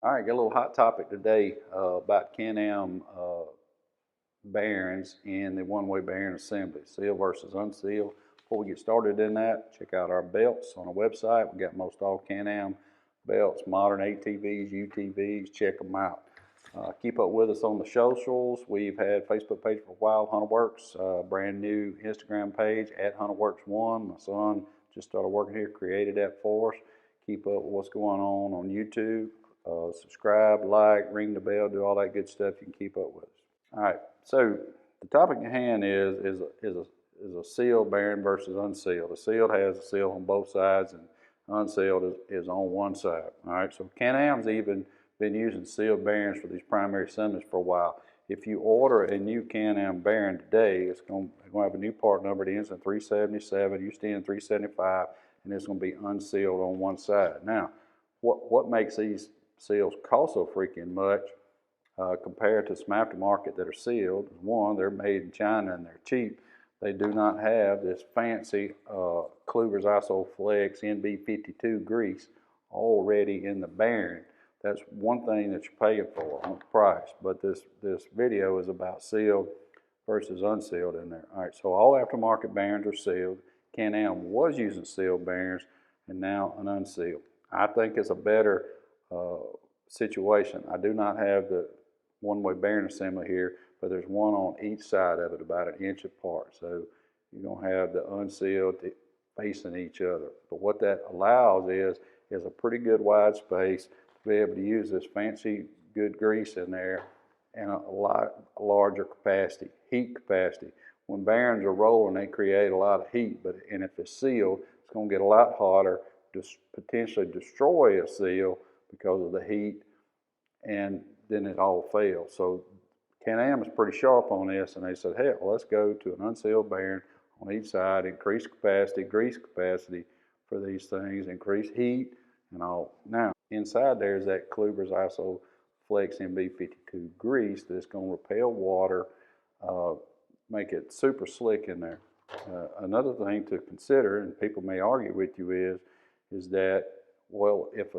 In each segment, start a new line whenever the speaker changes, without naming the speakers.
All right, got a little hot topic today about Can-Am bearings in the one-way bearing assembly, sealed versus unsealed. Before we get started in that, check out our belts on our website. We got most all Can-Am belts, modern ATVs, UTVs. Check them out. Keep up with us on the socials. We've had Facebook page for a while, Hunterworks, brand new Instagram page at Hunterworks1. My son just started working here, created that for us. Keep up with what's going on YouTube. Subscribe, like, ring the bell, do all that good stuff. You can keep up with us. All right, so the topic at hand is a sealed bearing versus unsealed. The sealed has a seal on both sides, and unsealed is on one side. All right, so Can-Am's even been using sealed bearings for these primary assemblies for a while. If you order a new Can-Am bearing today, it's going to have a new part number that ends in 377, used to end in 375, and it's going to be unsealed on one side. Now, what makes these seals cost so freaking much compared to some aftermarket that are sealed? One, they're made in China and they're cheap. They do not have this fancy Kluber's ISOFlex NB52 grease already in the bearing. That's one thing that you're paying for on the price. But this video is about sealed versus unsealed in there. All right, so all aftermarket bearings are sealed. Can-Am was using sealed bearings and now an unsealed. I think it's a better situation. I do not have the one-way bearing assembly here, but there's one on each side of it, about an inch apart. So you're going to have the unsealed facing each other. But what that allows is a pretty good wide space to be able to use this fancy good grease in there and a lot larger capacity, heat capacity. When bearings are rolling, they create a lot of heat, and if it's sealed, it's going to get a lot hotter, potentially destroy a seal because of the heat, and then it all fails. So Can-Am is pretty sharp on this, and they said, hell, let's go to an unsealed bearing on each side, increase capacity, grease capacity for these things, increase heat and all. Now, inside there's that Kluber's ISOFlex NB52 grease that's going to repel water, make it super slick in there. Another thing to consider, and people may argue with you, is that, well, if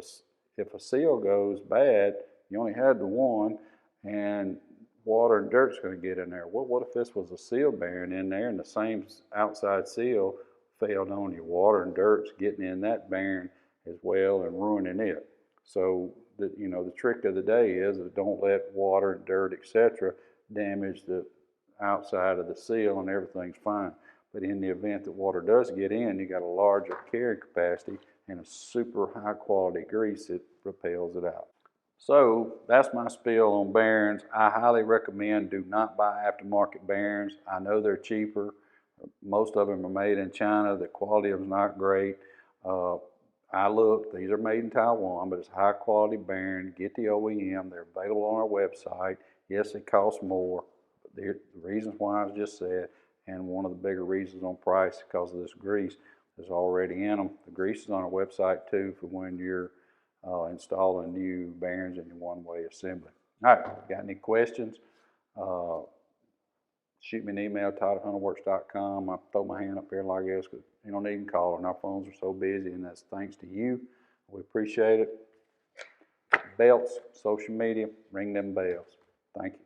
a seal goes bad, you only had the one, and water and dirt's going to get in there. Well, what if this was a seal bearing in there and the same outside seal failed on you? Water and dirt's getting in that bearing as well and ruining it. So the trick of the day is that don't let water and dirt, etc., damage the outside of the seal, and everything's fine. But in the event that water does get in, you got a larger carrying capacity and a super high quality grease that repels it out. So that's my spiel on bearings. I highly recommend do not buy aftermarket bearings. I know they're cheaper. Most of them are made in China. The quality of them is not great. I looked, these are made in Taiwan, but it's high quality bearing. Get the OEM. They're available on our website. Yes, it costs more. But the reasons why I just said, and one of the bigger reasons on price is because of this grease that's already in them. The grease is on our website too for when you're installing new bearings in your one-way assembly. All right, got any questions? Shoot me an email, todd@hunterworks.com. I throw my hand up here like this because you don't even call, and our phones are so busy, and that's thanks to you. We appreciate it. Belts, social media, ring them bells. Thank you.